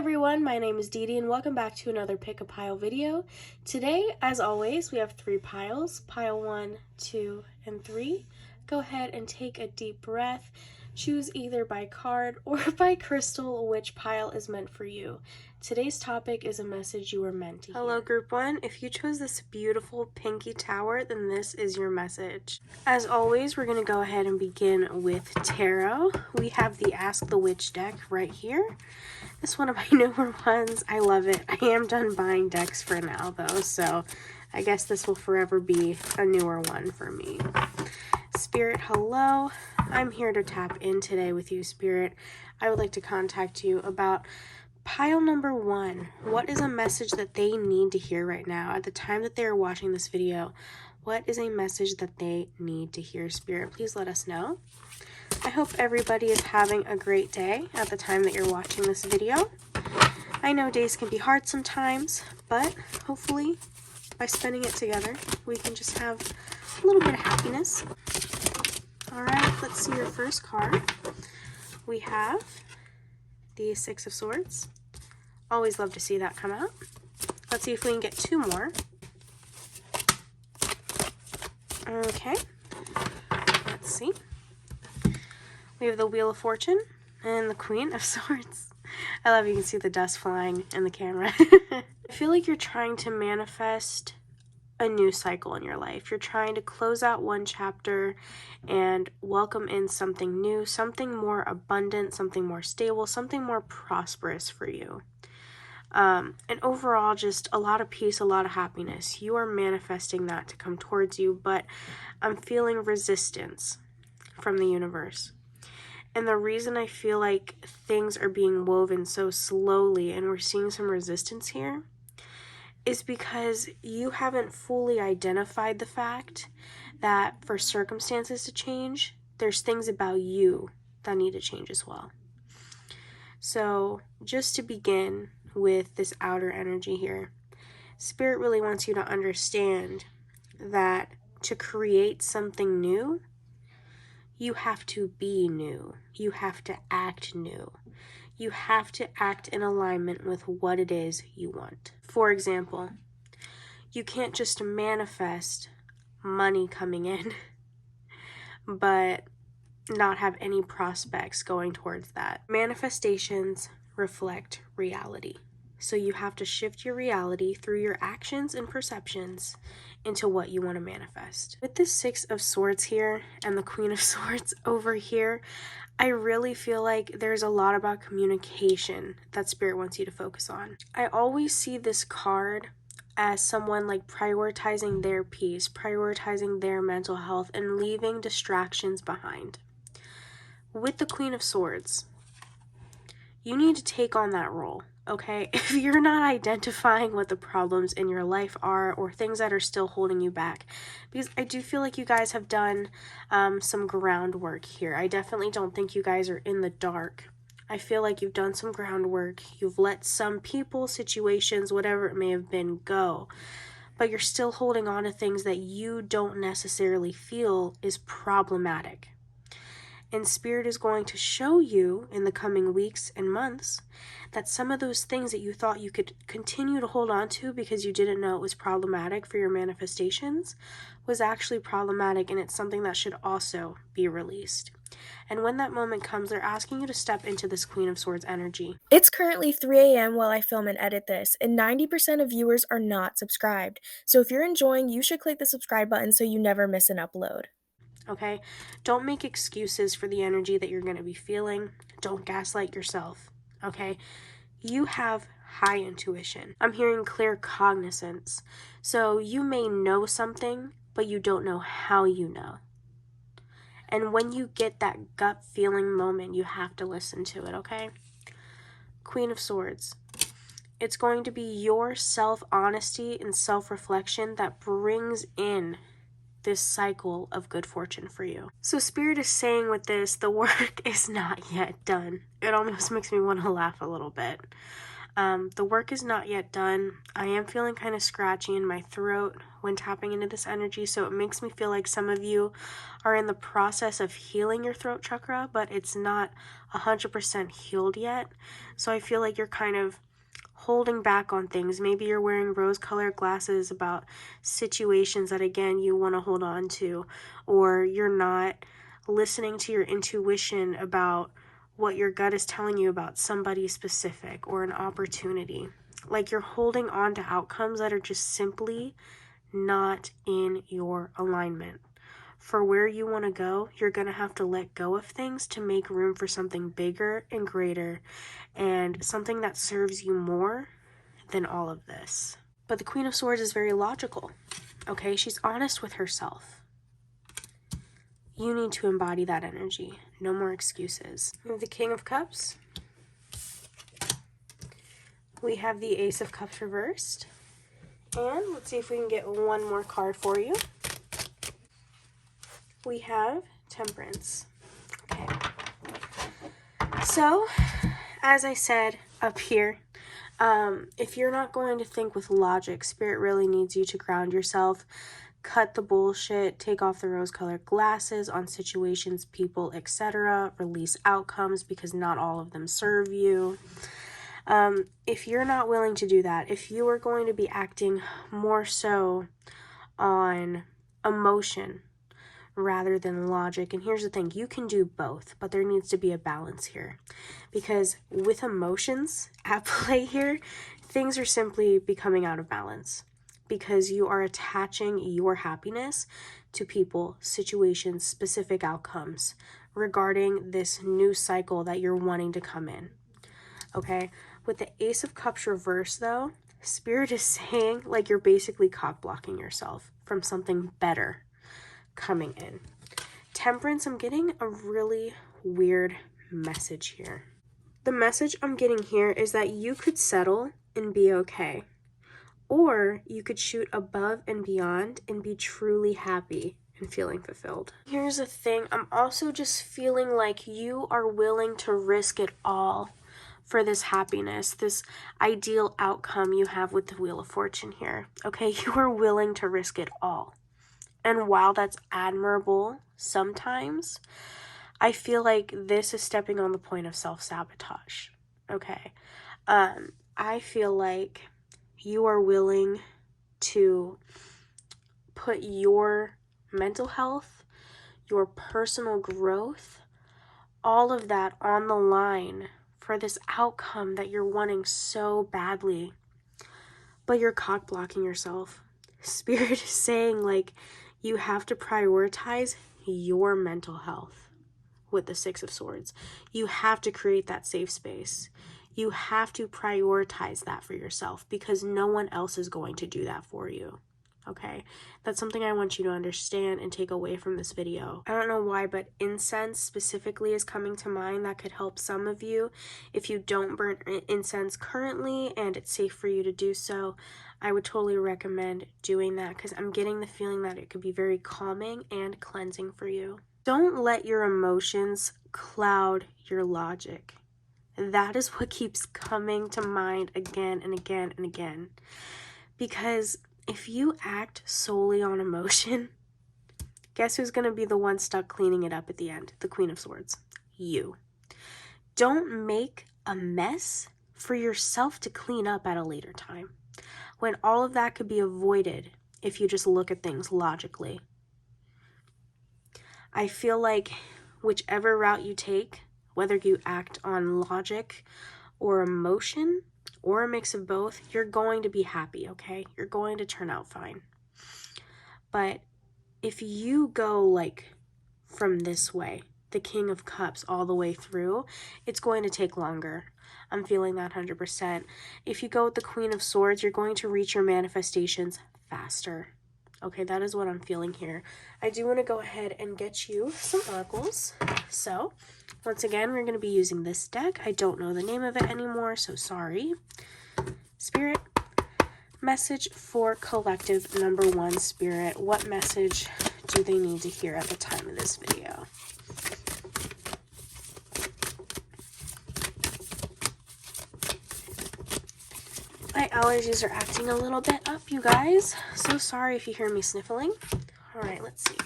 everyone, my name is Dee Dee and welcome back to another Pick a Pile video. Today, as always, we have 3 piles, pile 1, 2, and 3. Go ahead and take a deep breath. Choose either by card or by crystal which pile is meant for you. Today's topic is a message you are meant to hear. Hello group 1, if you chose this beautiful pinky tower, then this is your message. As always, we're going to go ahead and begin with tarot. We have the Ask the Witch deck right here. This is one of my newer ones. I love it. I am done buying decks for now though, so I guess this will forever be a newer one for me. Spirit, hello. I'm here to tap in today with you, Spirit. I would like to contact you about pile number 1. What is a message that they need to hear right now? At the time that they are watching this video, what is a message that they need to hear, Spirit? Please let us know. I hope everybody is having a great day at the time that you're watching this video. I know days can be hard sometimes, but hopefully by spending it together, we can just have a little bit of happiness. Alright, let's see your first card. We have the 6 of Swords. Always love to see that come out. Let's see if we can get 2 more. Okay, let's see. We have the Wheel of Fortune and the Queen of Swords. I love you can see the dust flying in the camera. I feel like you're trying to manifest a new cycle in your life. You're trying to close out one chapter and welcome in something new, something more abundant, something more stable, something more prosperous for you. And overall, just a lot of peace, a lot of happiness. You are manifesting that to come towards you, but I'm feeling resistance from the universe. And the reason I feel like things are being woven so slowly and we're seeing some resistance here is because you haven't fully identified the fact that for circumstances to change, there's things about you that need to change as well. So just to begin with this outer energy here, Spirit really wants you to understand that to create something new, you have to be new. You have to act new. You have to act in alignment with what it is you want. For example, you can't just manifest money coming in, but not have any prospects going towards that. Manifestations reflect reality. So you have to shift your reality through your actions and perceptions into what you want to manifest. With the 6 of Swords here and the Queen of Swords over here, I really feel like there's a lot about communication that Spirit wants you to focus on. I always see this card as someone like prioritizing their peace, prioritizing their mental health, and leaving distractions behind. With the Queen of Swords, you need to take on that role. Okay, if you're not identifying what the problems in your life are or things that are still holding you back, because I do feel like you guys have done some groundwork here. I definitely don't think you guys are in the dark. I feel like you've done some groundwork. You've let some people, situations, whatever it may have been, go. But you're still holding on to things that you don't necessarily feel is problematic. And Spirit is going to show you in the coming weeks and months that some of those things that you thought you could continue to hold on to because you didn't know it was problematic for your manifestations was actually problematic, and it's something that should also be released. And when that moment comes, they're asking you to step into this Queen of Swords energy. It's currently 3 a.m. while I film and edit this, and 90% of viewers are not subscribed. So if you're enjoying, you should click the subscribe button so you never miss an upload. Okay? Don't make excuses for the energy that you're going to be feeling. Don't gaslight yourself. Okay? You have high intuition. I'm hearing clear cognizance. So you may know something, but you don't know how you know. And when you get that gut feeling moment, you have to listen to it, okay? Queen of Swords. It's going to be your self-honesty and self-reflection that brings in this cycle of good fortune for you. So Spirit is saying with this, the work is not yet done. It almost makes me want to laugh a little bit. The work is not yet done. I am feeling kind of scratchy in my throat when tapping into this energy, so it makes me feel like some of you are in the process of healing your throat chakra, but it's not 100% healed yet. So I feel like you're kind of holding back on things. Maybe you're wearing rose-colored glasses about situations that, again, you want to hold on to, or you're not listening to your intuition about what your gut is telling you about somebody specific or an opportunity. Like you're holding on to outcomes that are just simply not in your alignment. For where you want to go, you're going to have to let go of things to make room for something bigger and greater and something that serves you more than all of this. But the Queen of Swords is very logical, okay? She's honest with herself. You need to embody that energy. No more excuses. We have the King of Cups. We have the Ace of Cups reversed. And let's see if we can get one more card for you. We have Temperance. Okay. So, as I said up here, if you're not going to think with logic, Spirit really needs you to ground yourself. Cut the bullshit, take off the rose-colored glasses on situations, people, etc. Release outcomes because not all of them serve you. If you're not willing to do that, if you are going to be acting more so on emotion rather than logic, and here's the thing, you can do both, but there needs to be a balance here. Because with emotions at play here, things are simply becoming out of balance. Because you are attaching your happiness to people, situations, specific outcomes regarding this new cycle that you're wanting to come in. Okay? With the Ace of Cups reversed, though, Spirit is saying like you're basically cock blocking yourself from something better coming in. Temperance, I'm getting a really weird message here. The message I'm getting here is that you could settle and be okay. Or you could shoot above and beyond and be truly happy and feeling fulfilled. Here's the thing, I'm also just feeling like you are willing to risk it all for this happiness, this ideal outcome you have with the Wheel of Fortune here. Okay, you are willing to risk it all. And while that's admirable sometimes, I feel like this is stepping on the point of self-sabotage. Okay, I feel like you are willing to put your mental health, your personal growth, all of that on the line for this outcome that you're wanting so badly. But you're cock blocking yourself. Spirit is saying like you have to prioritize your mental health with the Six of Swords. You have to create that safe space. You have to prioritize that for yourself because no one else is going to do that for you. Okay? That's something I want you to understand and take away from this video. I don't know why, but incense specifically is coming to mind. That could help some of you. If you don't burn incense currently and it's safe for you to do so, I would totally recommend doing that because I'm getting the feeling that it could be very calming and cleansing for you. Don't let your emotions cloud your logic. That is what keeps coming to mind again and again and again. Because if you act solely on emotion, guess who's going to be the one stuck cleaning it up at the end? The Queen of Swords. You. Don't make a mess for yourself to clean up at a later time, when all of that could be avoided if you just look at things logically. I feel like whichever route you take, whether you act on logic or emotion or a mix of both, you're going to be happy, okay? You're going to turn out fine. But if you go like from this way, the King of Cups all the way through, it's going to take longer. I'm feeling that 100%. If you go with the Queen of Swords, you're going to reach your manifestations faster. Okay, that is what I'm feeling here. I do want to go ahead and get you some oracles. So, once again, we're going to be using this deck. I don't know the name of it anymore, so sorry. Spirit, message for collective number 1, Spirit. What message do they need to hear at the time of this video? allergies are acting a little bit up, you guys. So sorry if you hear me sniffling. All right, let's see.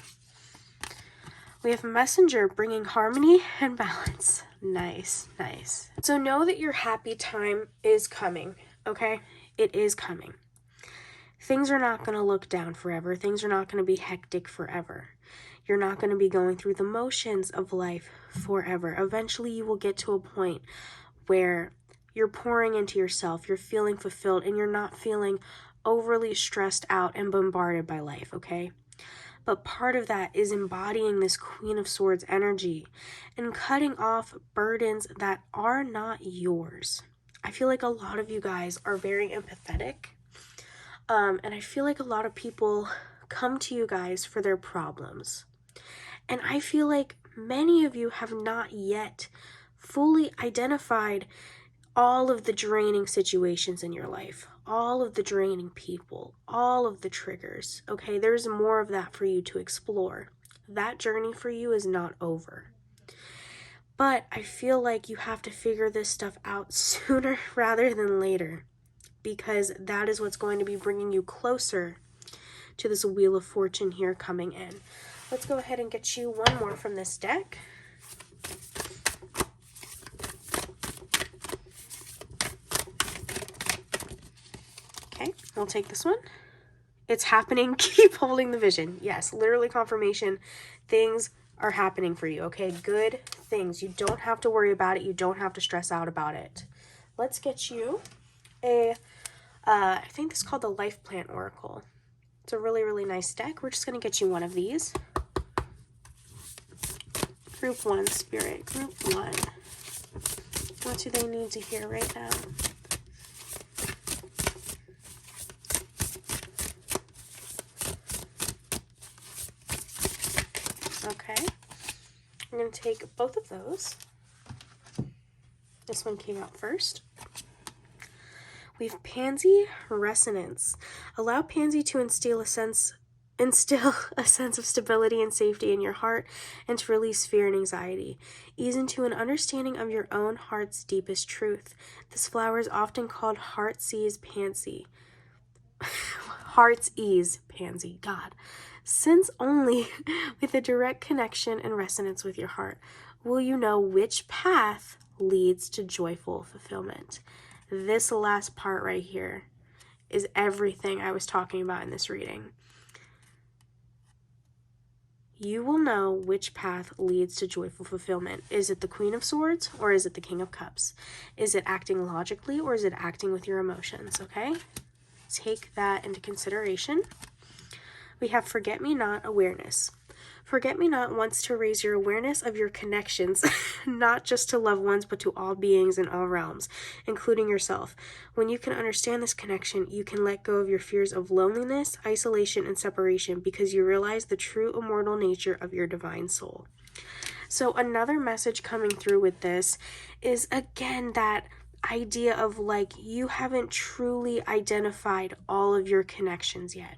We have Messenger bringing harmony and balance. Nice, nice. So know that your happy time is coming, okay? It is coming. Things are not going to look down forever. Things are not going to be hectic forever. You're not going to be going through the motions of life forever. Eventually, you will get to a point where you're pouring into yourself, you're feeling fulfilled, and you're not feeling overly stressed out and bombarded by life, okay? But part of that is embodying this Queen of Swords energy and cutting off burdens that are not yours. I feel like a lot of you guys are very empathetic. And I feel like a lot of people come to you guys for their problems. And I feel like many of you have not yet fully identified all of the draining situations in your life, all of the draining people, all of the triggers, okay? There's more of that for you to explore. That journey for you is not over. But I feel like you have to figure this stuff out sooner rather than later, because that is what's going to be bringing you closer to this Wheel of Fortune here coming in. Let's go ahead and get you one more from this deck. Okay, we'll take this one. It's happening. Keep holding the vision. Yes, literally confirmation. Things are happening for you, okay? Good things. You don't have to worry about it. You don't have to stress out about it. Let's get you a, I think this is called the Life Plant Oracle. It's a really, really nice deck. We're just going to get you one of these. Group 1, Spirit. Group 1. What do they need to hear right now? Okay. I'm going to take both of those. This one came out first. We have Pansy Resonance. Allow Pansy to instill a sense of stability and safety in your heart and to release fear and anxiety. Ease into an understanding of your own heart's deepest truth. This flower is often called Heartsease Pansy. Heart's Ease Pansy. God. Since only with a direct connection and resonance with your heart will you know which path leads to joyful fulfillment. This last part right here is everything I was talking about in this reading. You will know which path leads to joyful fulfillment. Is it the Queen of Swords or is it the King of Cups? Is it acting logically or is it acting with your emotions, okay? Take that into consideration. We have Forget-Me-Not Awareness. Forget-Me-Not wants to raise your awareness of your connections, not just to loved ones, but to all beings in all realms, including yourself. When you can understand this connection, you can let go of your fears of loneliness, isolation, and separation because you realize the true immortal nature of your divine soul. So another message coming through with this is, again, that idea of like you haven't truly identified all of your connections yet.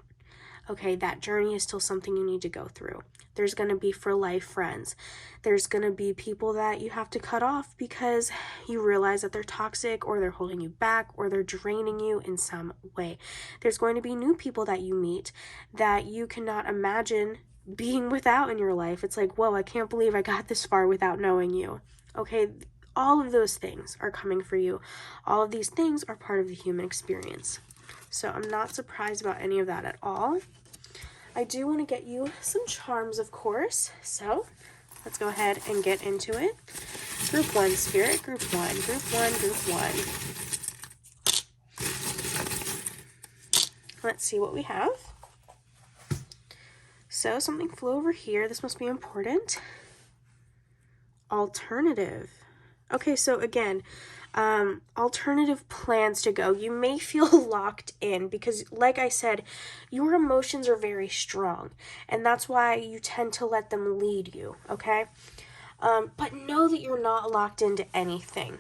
Okay, that journey is still something you need to go through. There's going to be for life friends. There's going to be people that you have to cut off because you realize that they're toxic or they're holding you back or they're draining you in some way. There's going to be new people that you meet that you cannot imagine being without in your life. It's like, whoa, I can't believe I got this far without knowing you. Okay, all of those things are coming for you. All of these things are part of the human experience. So I'm not surprised about any of that at all. I do want to get you some charms, of course. So let's go ahead and get into it. Group 1, Spirit. Group 1, Group 1, Group 1. Let's see what we have. So something flew over here. This must be important. Alternative. Okay, so again, alternative plans to go. You may feel locked in because, like I said, your emotions are very strong, and that's why you tend to let them lead you, okay? But know that you're not locked into anything.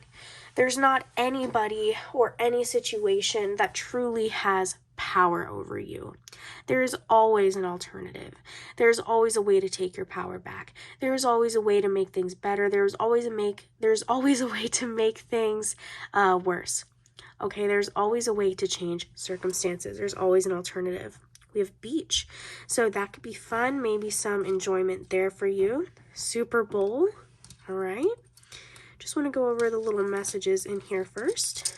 There's not anybody or any situation that truly has power over you. There is always an alternative. There's always a way to take your power back. There's always a way to make things better. There's always a way to make things worse. Okay, there's always a way to change circumstances. There's always an alternative. We have beach. So that could be fun, maybe some enjoyment there for you. Super Bowl. All right. Just want to go over the little messages in here first.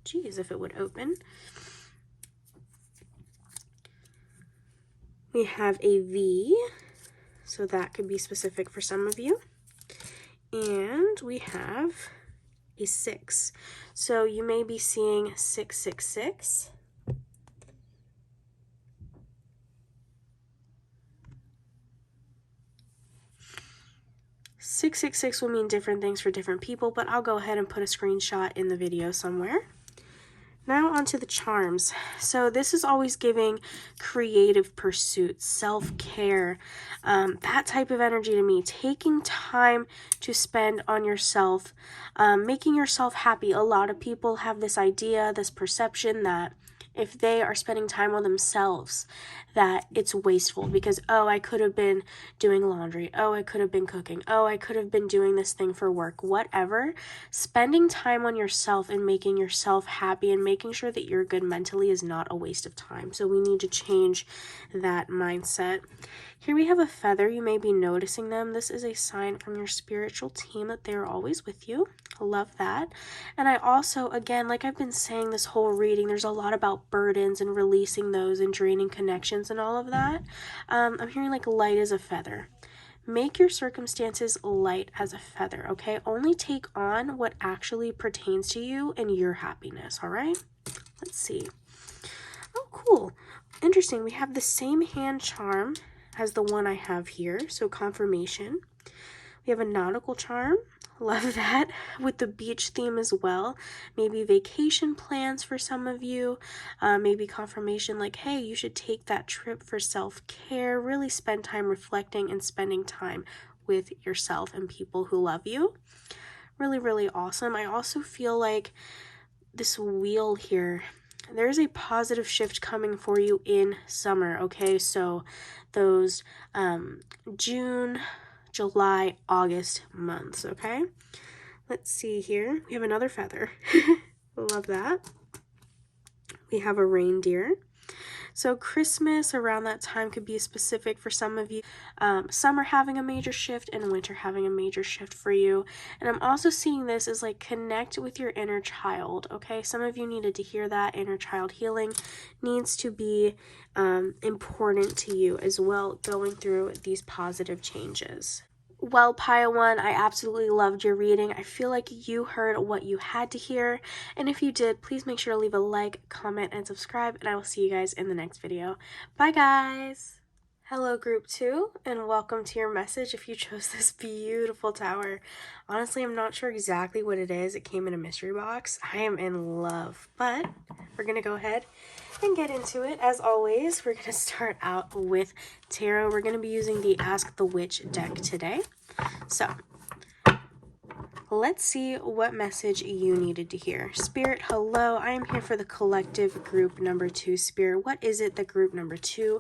Geez, if it would open. We have a V, so that could be specific for some of you. And we have a 6. So you may be seeing 666. "666" will mean different things for different people, but I'll go ahead and put a screenshot in the video somewhere. Now onto the charms. So this is always giving creative pursuits, self-care, that type of energy to me. Taking time to spend on yourself, making yourself happy. A lot of people have this idea, this perception that if they are spending time on themselves, that it's wasteful because, oh, I could have been doing laundry. Oh, I could have been cooking. Oh, I could have been doing this thing for work. Whatever. Spending time on yourself and making yourself happy and making sure that you're good mentally is not a waste of time. So we need to change that mindset. Here we have a feather. You may be noticing them. This is a sign from your spiritual team that they are always with you. Love that. And I also, again, like I've been saying this whole reading, there's a lot about burdens and releasing those and draining connections and all of that. I'm hearing like light as a feather. Make your circumstances light as a feather, okay? Only take on what actually pertains to you and your happiness, all right? Let's see. Oh, cool. Interesting. We have the same hand charm as the one I have here, so confirmation. We have a nautical charm. Love that, with the beach theme as well. Maybe vacation plans for some of you. Maybe confirmation like, hey, you should take that trip for self-care. Really spend time reflecting and spending time with yourself and people who love you. Really, really awesome. I also feel like this wheel here, there's a positive shift coming for you in summer, okay? So those June, July, August months, okay? Let's see here. We have another feather. Love that. We have a reindeer. So Christmas around that time could be specific for some of you. Summer having a major shift and winter having a major shift for you. And I'm also seeing this as like connect with your inner child, okay? Some of you needed to hear that. Inner child healing needs to be important to you as well, going through these positive changes. Well, Paiwan, I absolutely loved your reading. I feel like you heard what you had to hear. And if you did, please make sure to leave a like, comment, and subscribe. And I will see you guys in the next video. Bye, guys. Hello, group 2, and welcome to your message if you chose this beautiful tower. Honestly, I'm not sure exactly what it is. It came in a mystery box. I am in love, but we're going to go ahead and get into it. As always, we're going to start out with tarot. We're going to be using the Ask the Witch deck today. So let's see what message you needed to hear. Spirit, hello. I am here for the collective group number 2. Spirit, what is it that group number 2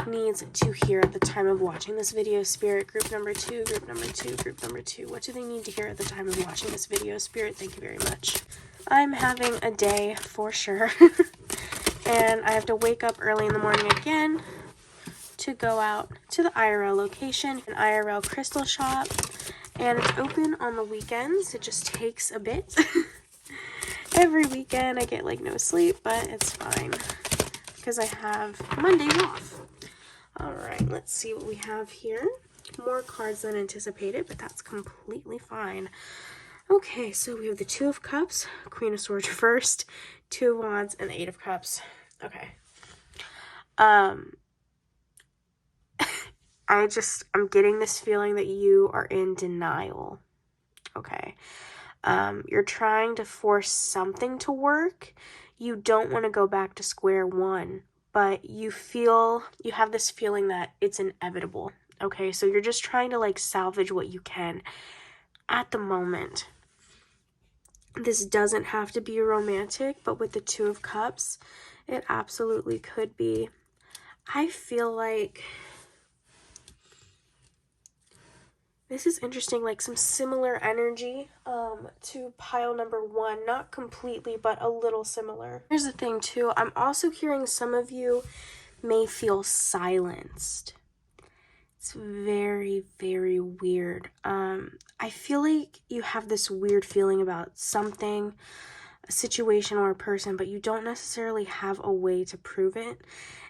needs to hear at the time of watching this video? Spirit, group number 2, group number 2, group number 2. What do they need to hear at the time of watching this video? Spirit, thank you very much. I'm having a day for sure. And I have to wake up early in the morning again to go out to the IRL location, an IRL crystal shop, and it's open on the weekends. It just takes a bit. Every weekend I get like no sleep, but it's fine because I have Mondays off. All right, let's see what we have here. More cards than anticipated, but that's completely fine. Okay, so we have the 2 of Cups, Queen of Swords reversed, 2 of Wands, and the 8 of Cups. Okay. I'm getting this feeling that you are in denial. Okay. You're trying to force something to work. You don't want to go back to square one, but you have this feeling that it's inevitable. Okay. So you're just trying to like salvage what you can at the moment. This doesn't have to be romantic, but with the 2 of Cups, it absolutely could be. I feel like This is interesting, like some similar energy to pile number 1. Not completely, but a little similar. Here's the thing, too. I'm also hearing some of you may feel silenced. It's very, very weird. I feel like you have this weird feeling about something, a situation or a person, but you don't necessarily have a way to prove it.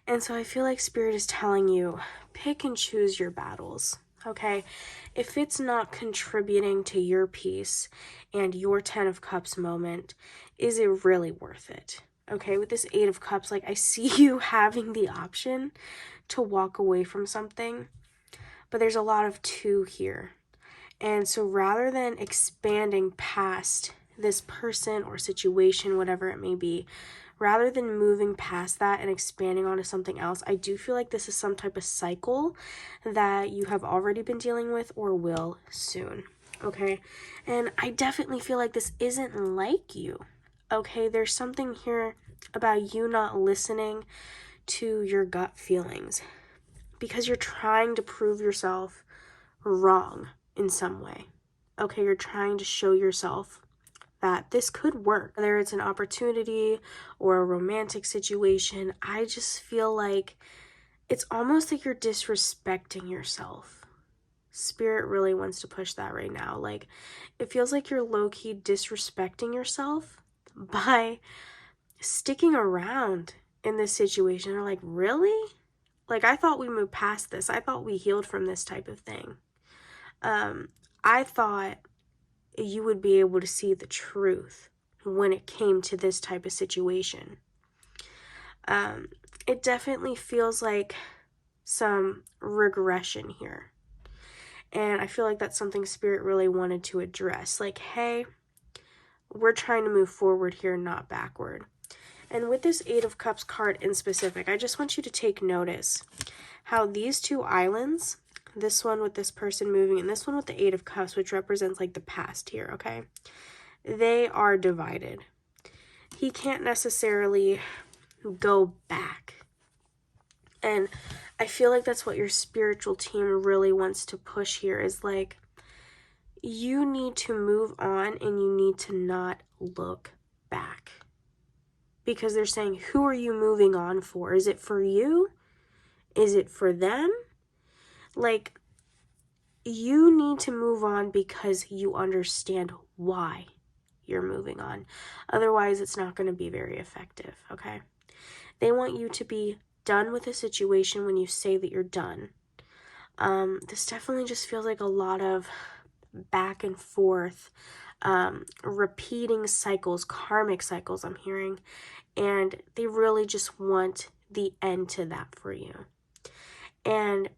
And so I feel like Spirit is telling you, pick and choose your battles, okay? If it's not contributing to your peace and your 10 of Cups moment, is it really worth it? Okay, with this 8 of Cups, like I see you having the option to walk away from something, but there's a lot of 2 here. And so rather than expanding past this person or situation, whatever it may be, rather than moving past that and expanding onto something else, I do feel like this is some type of cycle that you have already been dealing with or will soon, okay? And I definitely feel like this isn't like you, okay? There's something here about you not listening to your gut feelings because you're trying to prove yourself wrong in some way. Okay, you're trying to show yourself that this could work. Whether it's an opportunity or a romantic situation, I just feel like it's almost like you're disrespecting yourself. Spirit really wants to push that right now. Like, it feels like you're low-key disrespecting yourself by sticking around in this situation. You're like, really? Like, I thought we moved past this. I thought we healed from this type of thing. I thought you would be able to see the truth when it came to this type of situation. It definitely feels like some regression here. And I feel like that's something Spirit really wanted to address. Like, hey, we're trying to move forward here, not backward. And with this 8 of Cups card in specific, I just want you to take notice how these 2 islands, this one with this person moving and this one with the 8 of Cups, which represents like the past here, okay? They are divided. He can't necessarily go back. And I feel like that's what your spiritual team really wants to push here is like, you need to move on and you need to not look back. Because they're saying, who are you moving on for? Is it for you? Is it for them? Like, you need to move on because you understand why you're moving on. Otherwise, it's not going to be very effective, okay? They want you to be done with a situation when you say that you're done. This definitely just feels like a lot of back and forth, repeating cycles, karmic cycles I'm hearing, and they really just want the end to that for you. And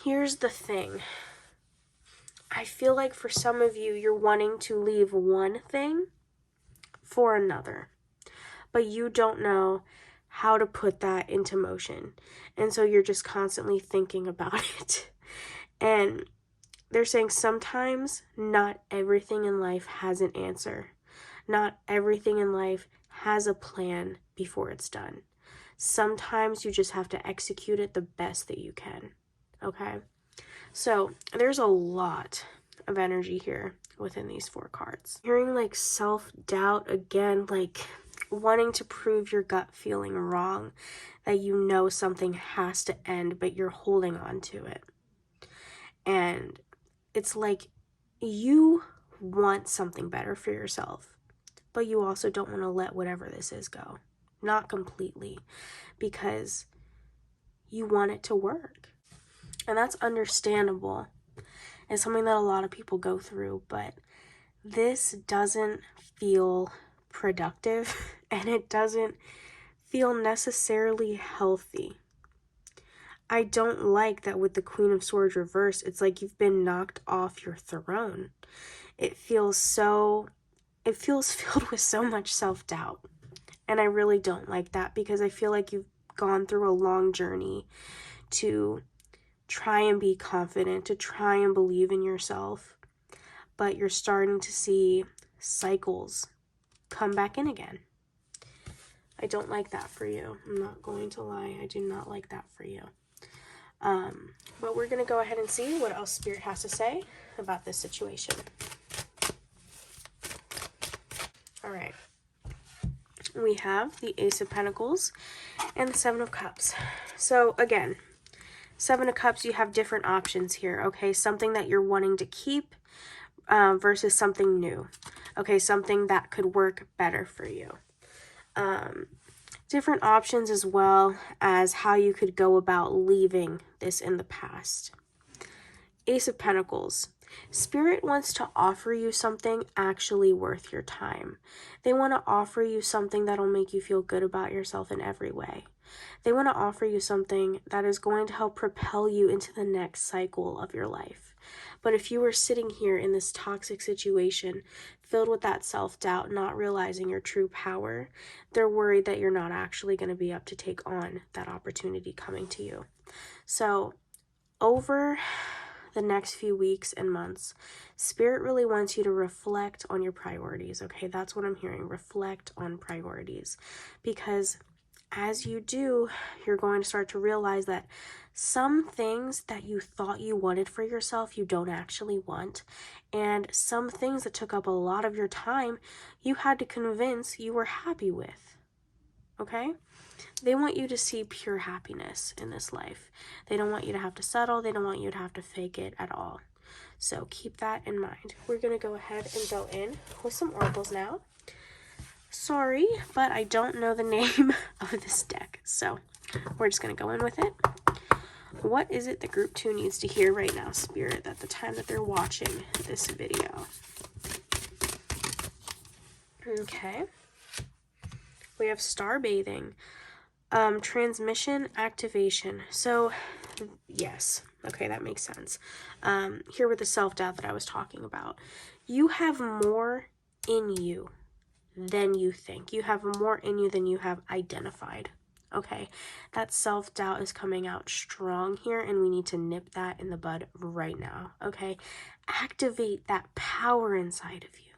here's the thing. I feel like for some of you, you're wanting to leave one thing for another, but you don't know how to put that into motion. And so you're just constantly thinking about it. And they're saying sometimes not everything in life has an answer. Not everything in life has a plan before it's done. Sometimes you just have to execute it the best that you can, okay? So there's a lot of energy here within these 4 cards. Hearing like self-doubt again, like wanting to prove your gut feeling wrong, that you know something has to end, but you're holding on to it. And it's like you want something better for yourself, but you also don't want to let whatever this is go. Not completely, because you want it to work. And that's understandable. It's something that a lot of people go through, but this doesn't feel productive and it doesn't feel necessarily healthy. I don't like that with the Queen of Swords reversed, it's like you've been knocked off your throne. It feels filled with so much self-doubt. And I really don't like that because I feel like you've gone through a long journey to try and be confident, to try and believe in yourself. But you're starting to see cycles come back in again. I don't like that for you. I'm not going to lie. I do not like that for you. But we're going to go ahead and see what else Spirit has to say about this situation. All right. We have the Ace of Pentacles and the Seven of Cups. So again, Seven of Cups, you have different options here, okay? Something that you're wanting to keep versus something new, okay? Something that could work better for you. Different options as well as how you could go about leaving this in the past. Ace of Pentacles. Spirit wants to offer you something actually worth your time. They want to offer you something that'll make you feel good about yourself in every way. They want to offer you something that is going to help propel you into the next cycle of your life. But if you were sitting here in this toxic situation, filled with that self-doubt, not realizing your true power, they're worried that you're not actually going to be up to take on that opportunity coming to you. So, over the next few weeks and months, Spirit really wants you to reflect on your priorities, okay? That's what I'm hearing. Reflect on priorities. Because as you do, you're going to start to realize that some things that you thought you wanted for yourself, you don't actually want. And some things that took up a lot of your time, you had to convince you were happy with, okay? They want you to see pure happiness in this life. They don't want you to have to settle. They don't want you to have to fake it at all. So keep that in mind. We're going to go ahead and go in with some oracles now. Sorry, but I don't know the name of this deck, so we're just going to go in with it. What is it that Group 2 needs to hear right now, Spirit, at the time that they're watching this video? Okay. We have star bathing. Transmission activation. So, yes. Okay, that makes sense. Here with the self-doubt that I was talking about. You have more in you than you think. You have more in you than you have identified. Okay, that self-doubt is coming out strong here, and we need to nip that in the bud right now. Okay, activate that power inside of you.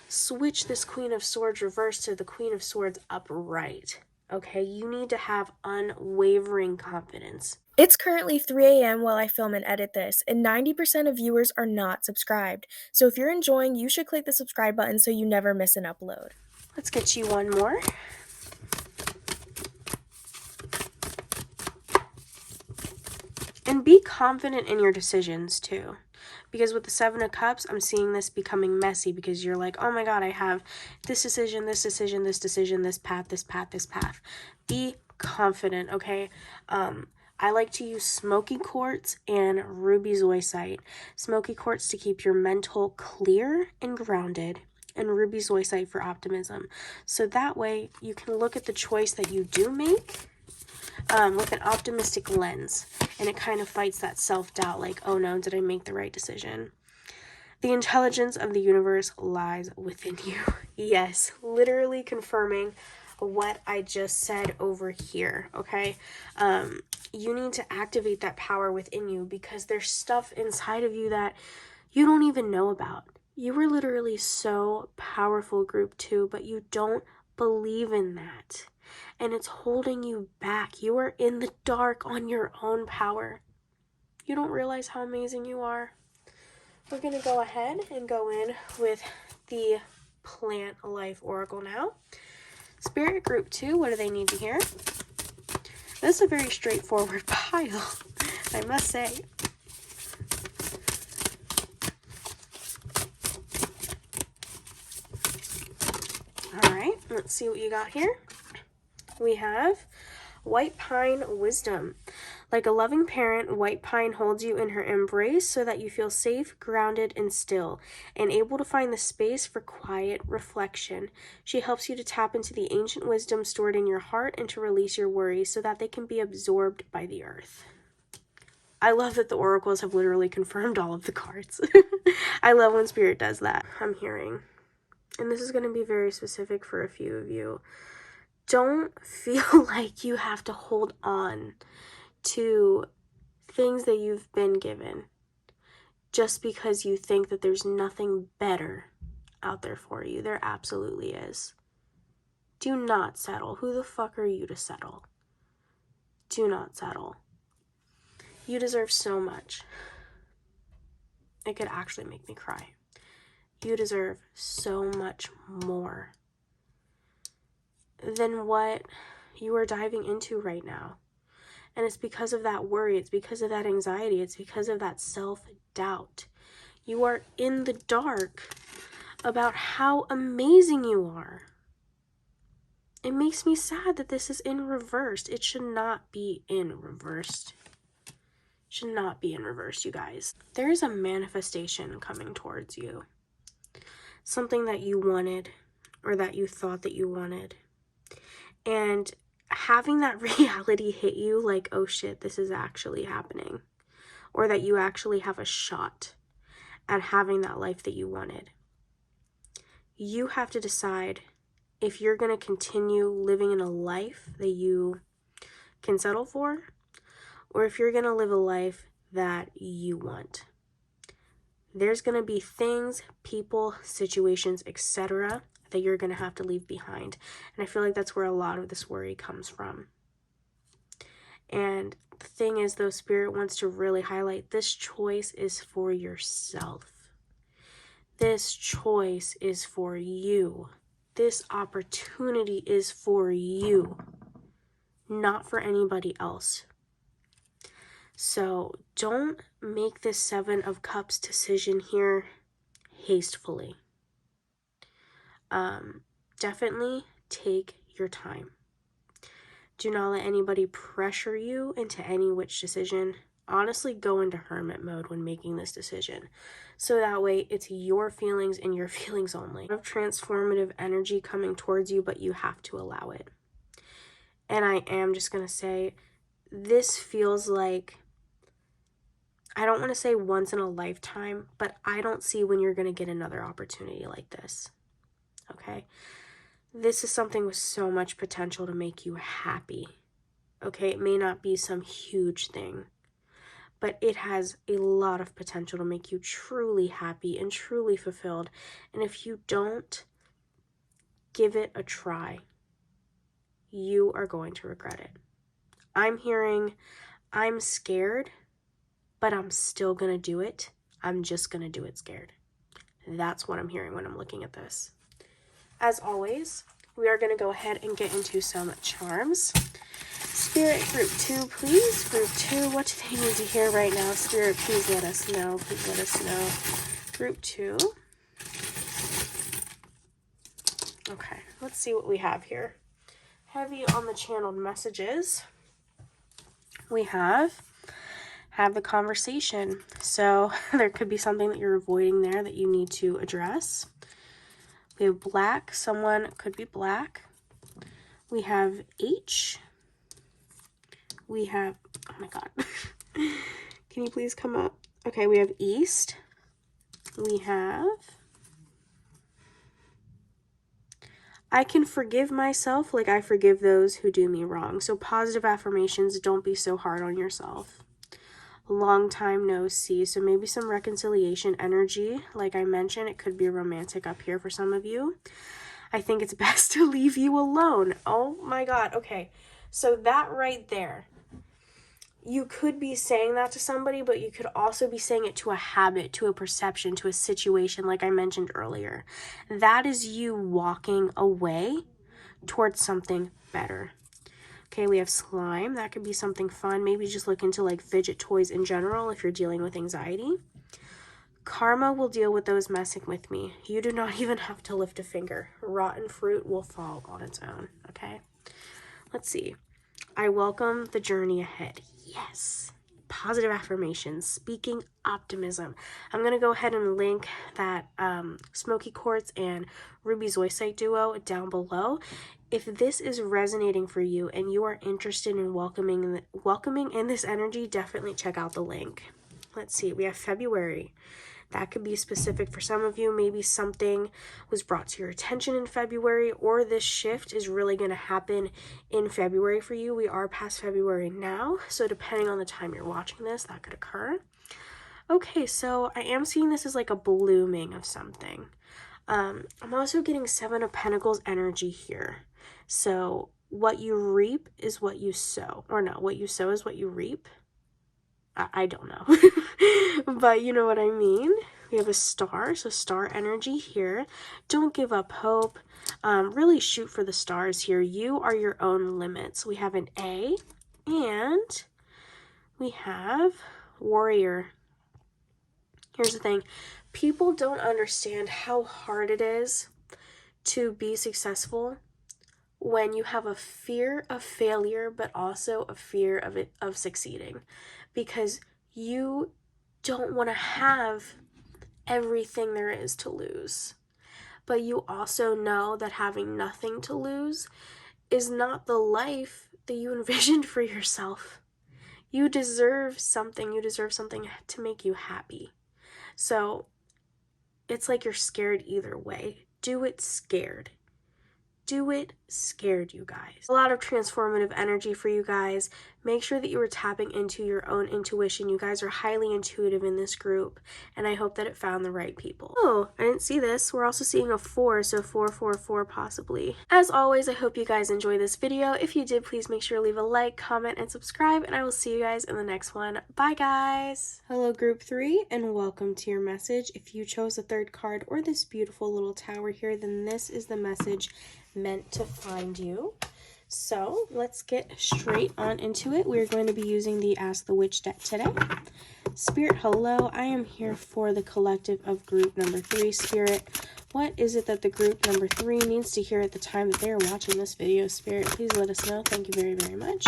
Switch this Queen of Swords reverse to the Queen of Swords upright. Okay, you need to have unwavering confidence. It's currently 3 a.m. while I film and edit this, and 90% of viewers are not subscribed. So if you're enjoying, you should click the subscribe button so you never miss an upload. Let's get you one more. And be confident in your decisions too. Because with the Seven of Cups, I'm seeing this becoming messy because you're like, oh my God, I have this decision, this decision, this decision, this path, this path, this path. Be confident, okay? I like to use smoky quartz and ruby zoisite. Smoky quartz to keep your mental clear and grounded, and ruby zoisite for optimism. So that way you can look at the choice that you do make with an optimistic lens, and it kind of fights that self-doubt, like, oh no, did I make the right decision? The intelligence of the universe lies within you. Yes, literally confirming what I just said over here, okay? You need to activate that power within you because there's stuff inside of you that you don't even know about. You were literally so powerful, Group 2, but you don't believe in that. And it's holding you back. You are in the dark on your own power. You don't realize how amazing you are. We're going to go ahead and go in with the Plant Life Oracle now. Spirit Group 2, what do they need to hear? This is a very straightforward pile, I must say. Alright, let's see what you got here. We have White Pine Wisdom. Like a loving parent, White Pine holds you in her embrace so that you feel safe, grounded, and still, and able to find the space for quiet reflection. She helps you to tap into the ancient wisdom stored in your heart and to release your worries so that they can be absorbed by the earth. I love that the oracles have literally confirmed all of the cards. I love when Spirit does that. I'm hearing. And this is going to be very specific for a few of you. Don't feel like you have to hold on to things that you've been given just because you think that there's nothing better out there for you. There absolutely is. Do not settle. Who the fuck are you to settle? Do not settle. You deserve so much. It could actually make me cry. You deserve so much more than what you are diving into right now. And it's because of that worry, it's because of that anxiety, it's because of that self-doubt. You are in the dark about how amazing you are. It makes me sad that this is in reversed. It should not be in reversed. It should not be in reverse, you guys. There is a manifestation coming towards you. Something that you wanted or that you thought that you wanted. And having that reality hit you like, oh shit, this is actually happening. Or that you actually have a shot at having that life that you wanted. You have to decide if you're going to continue living in a life that you can settle for, or if you're going to live a life that you want. There's going to be things, people, situations, etc. that you're going to have to leave behind. And I feel like that's where a lot of this worry comes from. And the thing is, though, Spirit wants to really highlight this choice is for yourself. This choice is for you. This opportunity is for you, not for anybody else. So don't make this Seven of Cups decision here hastily. Definitely take your time. Do not let anybody pressure you into any which decision. Honestly, go into hermit mode when making this decision. So that way it's your feelings and your feelings only. Of transformative energy coming towards you, but you have to allow it. And I am just going to say, this feels like, I don't want to say once in a lifetime, but I don't see when you're going to get another opportunity like this. Okay? This is something with so much potential to make you happy. Okay? It may not be some huge thing, but it has a lot of potential to make you truly happy and truly fulfilled. And if you don't give it a try, you are going to regret it. I'm hearing, I'm scared, but I'm still going to do it. I'm just going to do it scared. That's what I'm hearing when I'm looking at this. As always, we are going to go ahead and get into some charms. Spirit, group 2, please. Group 2, what do they need to hear right now? Spirit, please let us know. Please let us know. Group 2. Okay, let's see what we have here. Heavy on the channeled messages. We have the conversation. So there could be something that you're avoiding there that you need to address. We have black. Someone could be black. We have H. We have, oh my God. Can you please come up? Okay, we have East. We have, I can forgive myself like I forgive those who do me wrong. So positive affirmations, don't be so hard on yourself. Long time no see, so maybe some reconciliation energy. Like I mentioned, it could be romantic up here for some of you. I think it's best to leave you alone. Oh my God. Okay, so that right there, you could be saying that to somebody, but you could also be saying it to a habit, to a perception, to a situation, like I mentioned earlier. That is you walking away towards something better. Okay, we have slime. That could be something fun. Maybe just look into like fidget toys in general if you're dealing with anxiety. Karma will deal with those messing with me. You do not even have to lift a finger. Rotten fruit will fall on its own, okay? Let's see. I welcome the journey ahead. Yes. Positive affirmations, speaking optimism. I'm going to go ahead and link that Smoky Quartz and Ruby Zoisite duo down below. If this is resonating for you and you are interested in welcoming in this energy, definitely check out the link. Let's see. We have February. That could be specific for some of you. Maybe something was brought to your attention in February, or this shift is really going to happen in February for you. We are past February now, so depending on the time you're watching this, that could occur. Okay, so I am seeing this as like a blooming of something. I'm also getting Seven of Pentacles energy here. So what you reap is what you sow. Or no, what you sow is what you reap. I don't know. But you know what I mean. We have a star, so star energy here. Don't give up hope. Really shoot for the stars here. You are your own limits. We have an A, and we have warrior. Here's the thing. People don't understand how hard it is to be successful when you have a fear of failure, but also a fear of succeeding, because you don't want to have everything there is to lose, but you also know that having nothing to lose is not the life that you envisioned for yourself. You deserve something. You deserve something to make you happy. So it's like you're scared either way. Do it scared. Do it scared, you guys. A lot of transformative energy for you guys. Make sure that you are tapping into your own intuition. You guys are highly intuitive in this group, and I hope that it found the right people. Oh, I didn't see this. We're also seeing a 4, so 444 possibly. As always, I hope you guys enjoy this video. If you did, please make sure to leave a like, comment, and subscribe, and I will see you guys in the next one. Bye, guys. Hello, group 3, and welcome to your message. If you chose the 3rd card or this beautiful little tower here, then this is the message meant to find you. So let's get straight on into it. We're going to be using the Ask the Witch deck today. Spirit, hello. I am here for the collective of group number 3. Spirit, what is it that the group number 3 needs to hear at the time that they are watching this video? Spirit, please let us know. Thank you very, very much.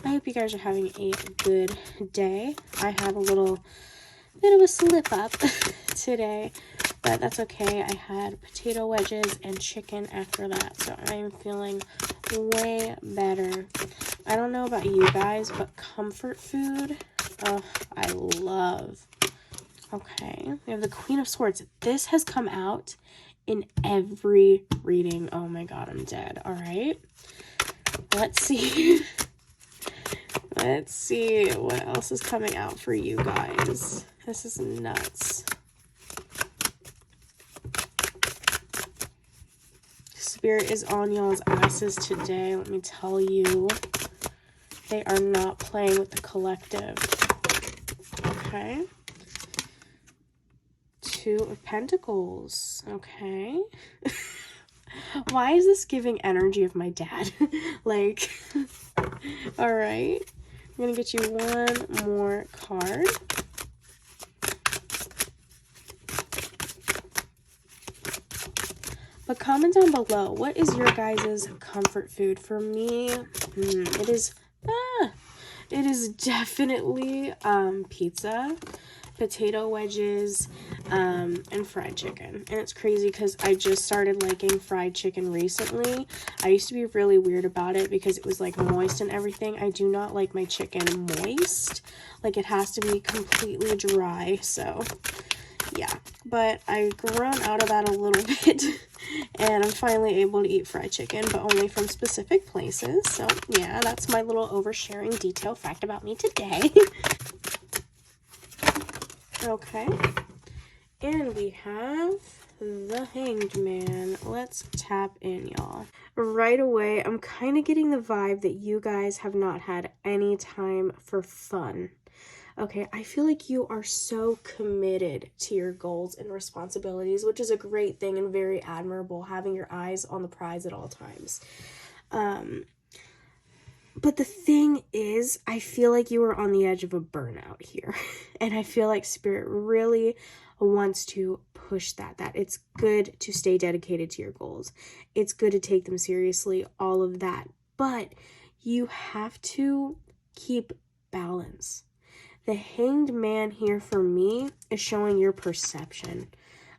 I hope you guys are having a good day. I had a little bit of a slip up today, but that's okay. I had potato wedges and chicken after that, so I am feeling way better. I don't know about you guys, but comfort food, oh, I love. Okay, we have the Queen of Swords. This has come out in every reading. Oh my god, I'm dead. All right, let's see. Let's see what else is coming out for you guys. This is nuts. Spirit is on y'all's asses today. Let me tell you. They are not playing with the collective. Okay. 2 of Pentacles. Okay. Why is this giving energy of my dad? Like, all right. I'm going to get you one more card. But comment down below, what is your guys' comfort food? For me, it is definitely pizza, potato wedges, and fried chicken. And it's crazy because I just started liking fried chicken recently. I used to be really weird about it because it was like moist and everything. I do not like my chicken moist. Like, it has to be completely dry, so yeah. But I've grown out of that a little bit, and I'm finally able to eat fried chicken, but only from specific places. So yeah, that's my little oversharing detail fact about me today. Okay, and we have the Hanged Man. Let's tap in, y'all. Right away, I'm kind of getting the vibe that you guys have not had any time for fun. Okay, I feel like you are so committed to your goals and responsibilities, which is a great thing and very admirable, having your eyes on the prize at all times. But the thing is, I feel like you are on the edge of a burnout here. And I feel like Spirit really wants to push that it's good to stay dedicated to your goals. It's good to take them seriously, all of that. But you have to keep balance. The Hanged Man here for me is showing your perception.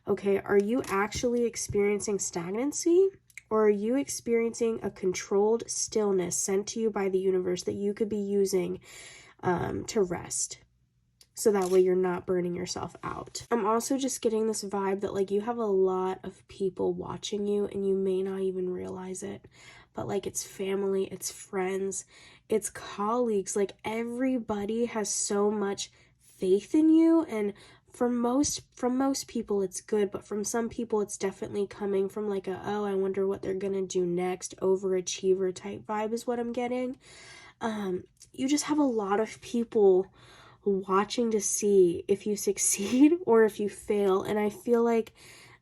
Okay, are you actually experiencing stagnancy? Or are you experiencing a controlled stillness sent to you by the universe that you could be using to rest? So that way you're not burning yourself out. I'm also just getting this vibe that like you have a lot of people watching you and you may not even realize it. But like it's family, it's friends, it's colleagues. Like everybody has so much faith in you, and from most people it's good, but from some people it's definitely coming from like a, oh, I wonder what they're gonna do next, overachiever type vibe is what I'm getting. You just have a lot of people watching to see if you succeed or if you fail. And I feel like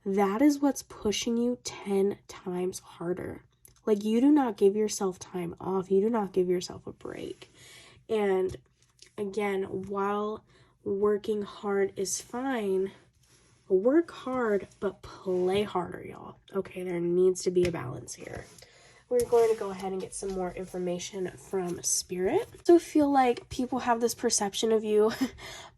that is what's pushing you 10 times harder. Like, you do not give yourself time off. You do not give yourself a break. And again, while working hard is fine, work hard, but play harder, y'all. Okay, there needs to be a balance here. We're going to go ahead and get some more information from Spirit. So I feel like people have this perception of you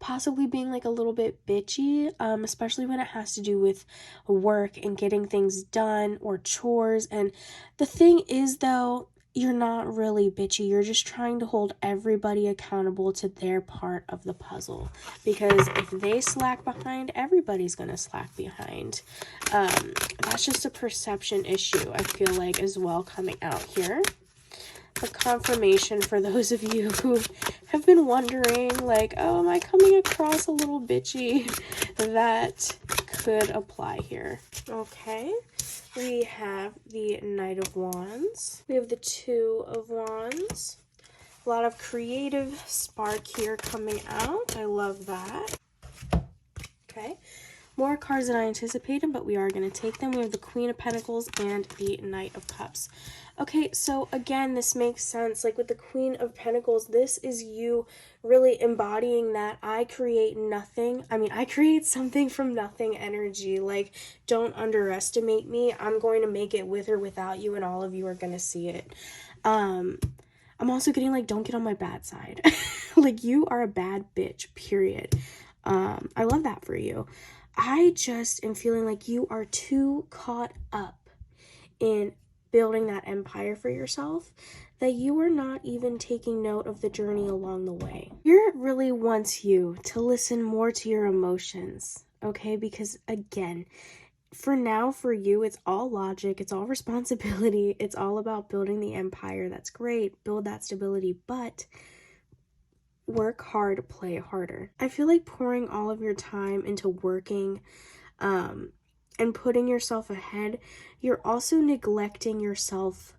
possibly being like a little bit bitchy, especially when it has to do with work and getting things done or chores. And the thing is, though, you're not really bitchy. You're just trying to hold everybody accountable to their part of the puzzle. Because if they slack behind, everybody's going to slack behind. That's just a perception issue, I feel like, as well, coming out here. A confirmation for those of you who have been wondering, like, oh, am I coming across a little bitchy? That could apply here. Okay. We have the Knight of Wands. We have the Two of Wands. A lot of creative spark here coming out. I love that. Okay. More cards than I anticipated, but we are going to take them. We have the Queen of Pentacles and the Knight of Cups. Okay, so again, this makes sense. Like with the Queen of Pentacles, this is you really embodying that I create nothing. I mean, I create something from nothing energy. Like, don't underestimate me. I'm going to make it with or without you, and all of you are going to see it. I'm also getting like, don't get on my bad side. Like, you are a bad bitch, period. I love that for you. I just am feeling like you are too caught up in building that empire for yourself that you are not even taking note of the journey along the way. Spirit really wants you to listen more to your emotions, okay? Because again, for now, for you, it's all logic, it's all responsibility, it's all about building the empire. That's great, build that stability, but work hard, play harder. I feel like pouring all of your time into working and putting yourself ahead, you're also neglecting yourself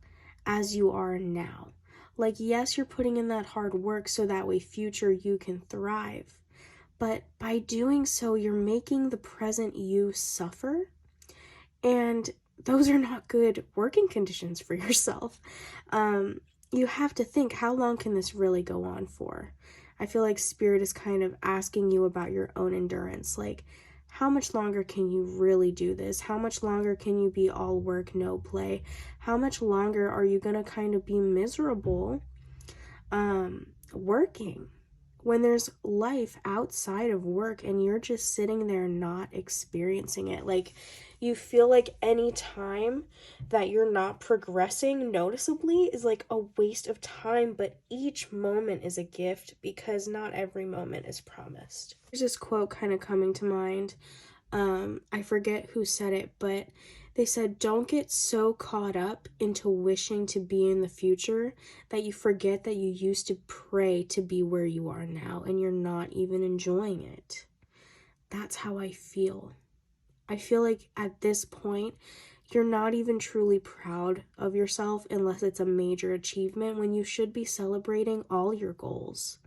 as you are now. Like, yes, you're putting in that hard work so that way future you can thrive. But by doing so, you're making the present you suffer. And those are not good working conditions for yourself. You have to think, how long can this really go on for? I feel like Spirit is kind of asking you about your own endurance. Like, how much longer can you really do this? How much longer can you be all work, no play? How much longer are you going to kind of be miserable working when there's life outside of work and you're just sitting there not experiencing it? Like, you feel like any time that you're not progressing noticeably is like a waste of time, but each moment is a gift because not every moment is promised. There's this quote kind of coming to mind. I forget who said it, but they said, don't get so caught up into wishing to be in the future that you forget that you used to pray to be where you are now and you're not even enjoying it. That's how I feel. I feel like at this point, you're not even truly proud of yourself unless it's a major achievement, when you should be celebrating all your goals,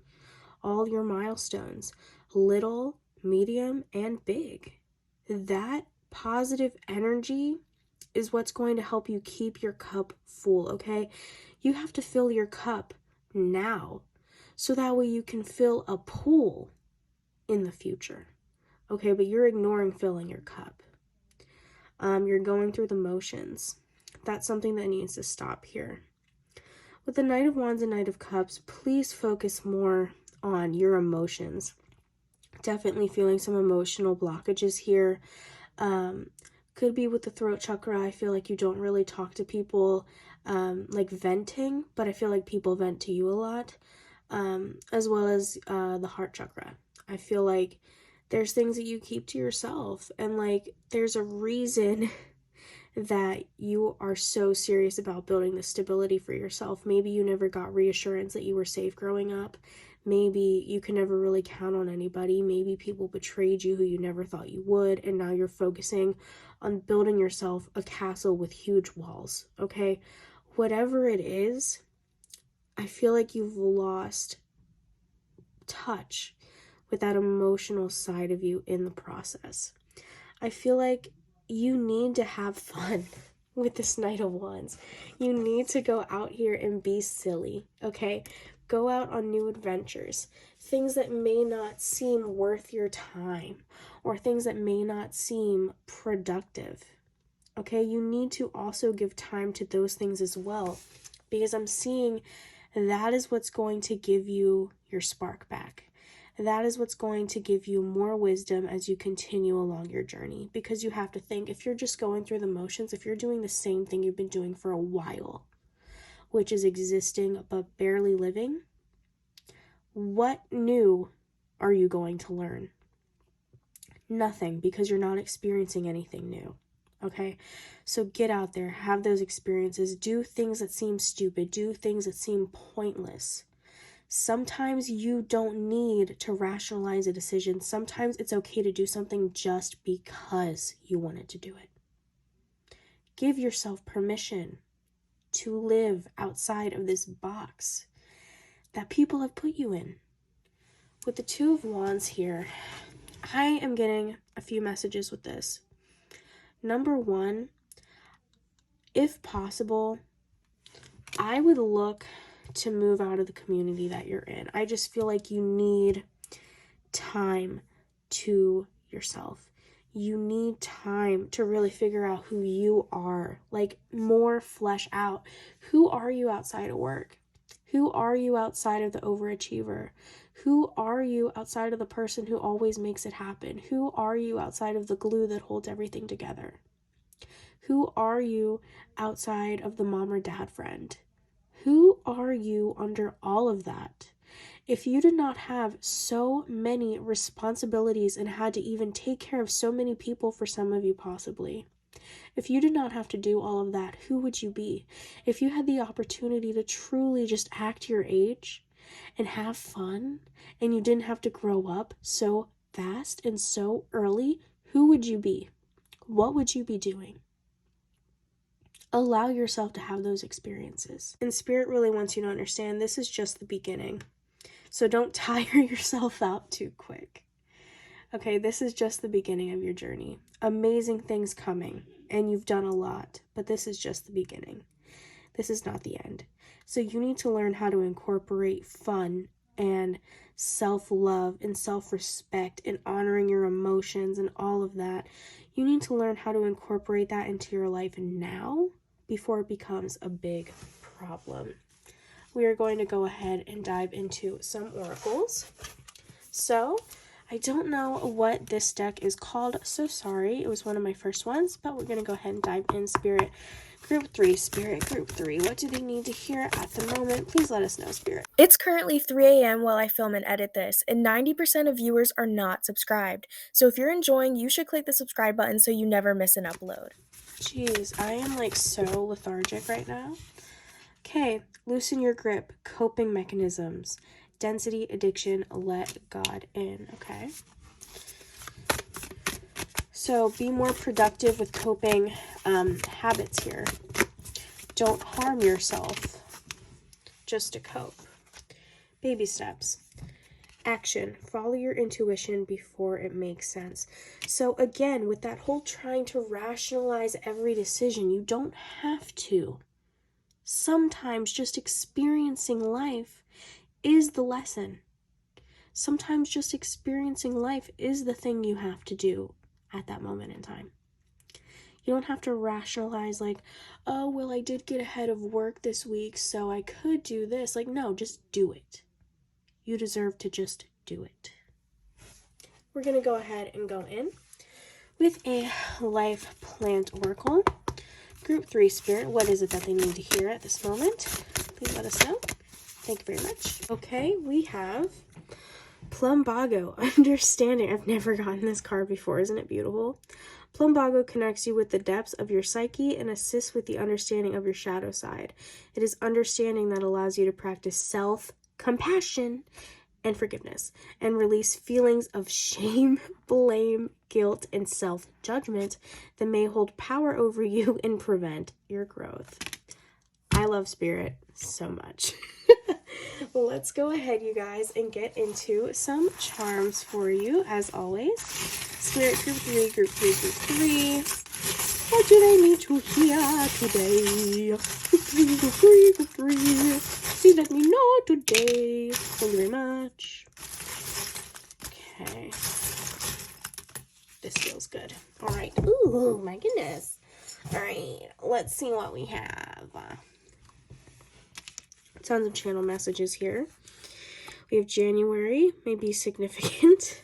all your milestones, little, medium, and big. That positive energy is what's going to help you keep your cup full, okay? You have to fill your cup now so that way you can fill a pool in the future. Okay, but you're ignoring filling your cup. You're going through the motions. That's something that needs to stop here. With the Knight of Wands and Knight of Cups, please focus more on your emotions. Definitely feeling some emotional blockages here. Could be with the throat chakra. I feel like you don't really talk to people like venting, but I feel like people vent to you a lot, as well as the heart chakra. I feel like there's things that you keep to yourself, and like there's a reason that you are so serious about building the stability for yourself. Maybe you never got reassurance that you were safe growing up. Maybe you can never really count on anybody. Maybe people betrayed you who you never thought you would, and now you're focusing on building yourself a castle with huge walls, okay? Whatever it is, I feel like you've lost touch with that emotional side of you in the process. I feel like you need to have fun with this Knight of Wands. You need to go out here and be silly, okay? Go out on new adventures, things that may not seem worth your time or things that may not seem productive, okay? You need to also give time to those things as well, because I'm seeing that is what's going to give you your spark back. That is what's going to give you more wisdom as you continue along your journey. Because you have to think, if you're just going through the motions, if you're doing the same thing you've been doing for a while, which is existing but barely living, what new are you going to learn? Nothing, because you're not experiencing anything new. Okay? So get out there, have those experiences, do things that seem stupid, do things that seem pointless. Sometimes you don't need to rationalize a decision. Sometimes it's okay to do something just because you wanted to do it. Give yourself permission to live outside of this box that people have put you in. With the Two of Wands here, I am getting a few messages with this. Number one, if possible, I would look to move out of the community that you're in. I just feel like you need time to yourself. You need time to really figure out who you are, like more flesh out. Who are you outside of work? Who are you outside of the overachiever? Who are you outside of the person who always makes it happen? Who are you outside of the glue that holds everything together? Who are you outside of the mom or dad friend? Who are you under all of that? If you did not have so many responsibilities and had to even take care of so many people, for some of you possibly, if you did not have to do all of that, who would you be? If you had the opportunity to truly just act your age and have fun, and you didn't have to grow up so fast and so early, who would you be? What would you be doing? Allow yourself to have those experiences. And Spirit really wants you to understand this is just the beginning. So don't tire yourself out too quick. Okay, this is just the beginning of your journey. Amazing things coming, and you've done a lot, but this is just the beginning. This is not the end. So you need to learn how to incorporate fun and self-love and self-respect and honoring your emotions and all of that. You need to learn how to incorporate that into your life now before it becomes a big problem. We are going to go ahead and dive into some oracles. So, I don't know what this deck is called, so sorry. It was one of my first ones, but we're going to go ahead and dive in. Spirit Group 3, Spirit Group 3. What do they need to hear at the moment? Please let us know, Spirit. It's currently 3 a.m. while I film and edit this, and 90% of viewers are not subscribed. So if you're enjoying, you should click the subscribe button so you never miss an upload. Jeez, I am like so lethargic right now. Okay, loosen your grip, coping mechanisms, density, addiction, let God in, okay? So be more productive with coping habits here. Don't harm yourself just to cope. Baby steps. Action. Follow your intuition before it makes sense. So again, with that whole trying to rationalize every decision, you don't have to. Sometimes just experiencing life is the lesson. Sometimes just experiencing life is the thing you have to do at that moment in time. You don't have to rationalize like, oh, well, I did get ahead of work this week, so I could do this. Like, no, just do it. You deserve to just do it. We're going to go ahead and go in with a life plant oracle. Group 3 Spirit, what is it that they need to hear at this moment? Please let us know. Thank you very much. Okay, we have Plumbago, understanding. I've never gotten this card before. Isn't it beautiful? Plumbago connects you with the depths of your psyche and assists with the understanding of your shadow side. It is understanding that allows you to practice self-compassion and forgiveness and release feelings of shame, blame, guilt, and self-judgment that may hold power over you and prevent your growth. I love Spirit so much. Let's go ahead, you guys, and get into some charms for you, as always. Spirit group 3, group 3, group 3. What do they need to hear today? Group 3, group 3, group 3. Please let me know today. Thank you very much. Okay. This feels good. All right. Ooh, my goodness. All right. Let's see what we have. Tons of channel messages here. We have January, may be significant.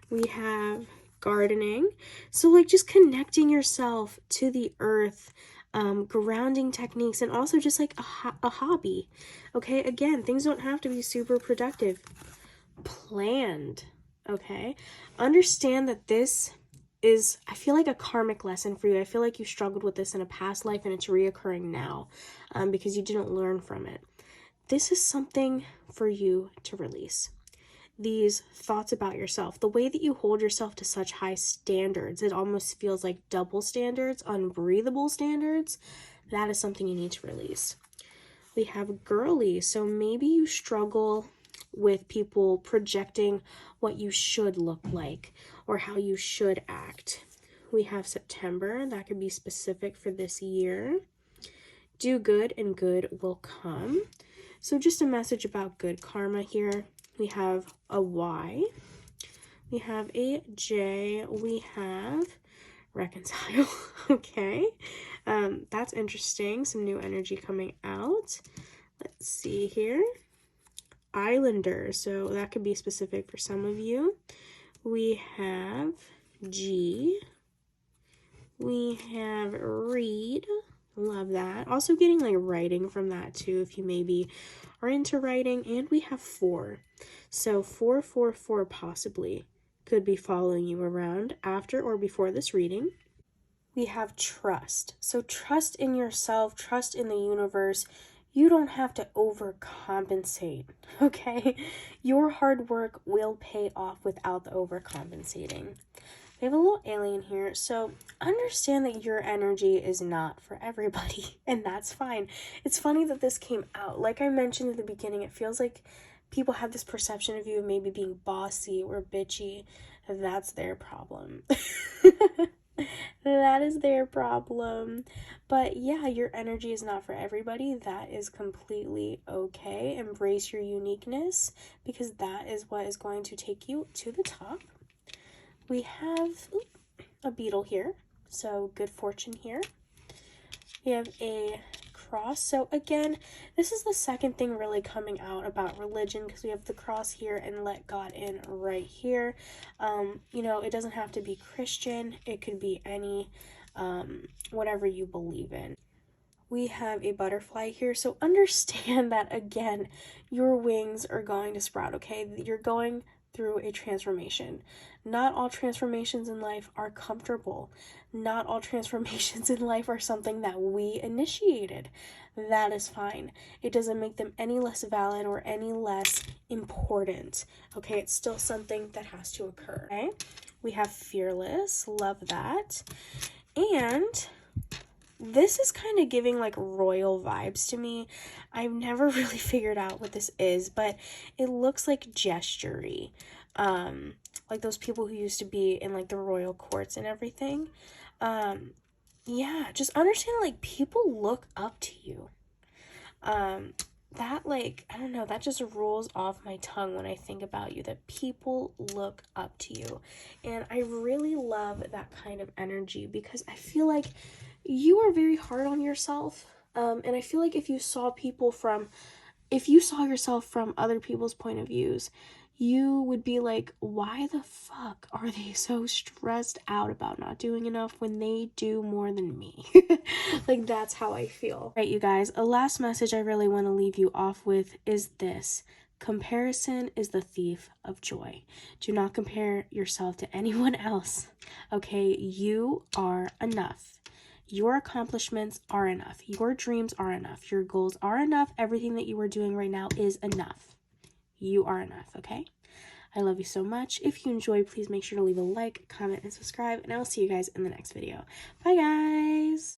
We have gardening. So like just connecting yourself to the earth, grounding techniques, and also just like a hobby. Okay, again, things don't have to be super productive. Planned. Okay, understand that this is, I feel like, a karmic lesson for you. I feel like you struggled with this in a past life and it's reoccurring now because you didn't learn from it. This is something for you to release. These thoughts about yourself, the way that you hold yourself to such high standards, it almost feels like double standards, unbreathable standards. That is something you need to release. We have girly, so maybe you struggle with people projecting what you should look like or how you should act. We have September, that could be specific for this year. Do good and good will come. So just a message about good karma here. We have a Y, we have a J, we have reconcile. Okay, that's interesting. Some new energy coming out. Let's see here. Islander, so that could be specific for some of you. We have G, we have read. Love that. Also getting like writing from that too, if you maybe are into writing. And we have 4. So 444 possibly could be following you around after or before this reading. We have trust. So trust in yourself, trust in the universe. You don't have to overcompensate, okay? Your hard work will pay off without the overcompensating. We have a little alien here, so understand that your energy is not for everybody, and that's fine. It's funny that this came out. Like I mentioned at the beginning, it feels like people have this perception of you maybe being bossy or bitchy. That's their problem. That is their problem. But yeah, your energy is not for everybody. That is completely okay. Embrace your uniqueness because that is what is going to take you to the top. We have a beetle here, so good fortune here. We have a cross. So again, this is the second thing really coming out about religion because we have the cross here and let God in right here. You know, it doesn't have to be Christian. It could be any, whatever you believe in. We have a butterfly here, so understand that again, your wings are going to sprout, okay? You're going through a transformation. Not all transformations in life are comfortable. Not all transformations in life are something that we initiated. That is fine. It doesn't make them any less valid or any less important. Okay, it's still something that has to occur. Okay, we have fearless. Love that. And this is kind of giving like royal vibes to me. I've never really figured out what this is, but it looks like gestury. Like those people who used to be in like the royal courts and everything. Yeah, just understand like people look up to you. That like, I don't know, that just rolls off my tongue when I think about you, that people look up to you. And I really love that kind of energy because I feel like you are very hard on yourself. And I feel like if you saw yourself from other people's point of views, you would be like, why the fuck are they so stressed out about not doing enough when they do more than me? Like, that's how I feel. Right, you guys, a last message I really want to leave you off with is this. Comparison is the thief of joy. Do not compare yourself to anyone else, okay? You are enough. Your accomplishments are enough. Your dreams are enough. Your goals are enough. Everything that you are doing right now is enough. You are enough, okay? I love you so much. If you enjoyed, please make sure to leave a like, comment, and subscribe, and I will see you guys in the next video. Bye, guys!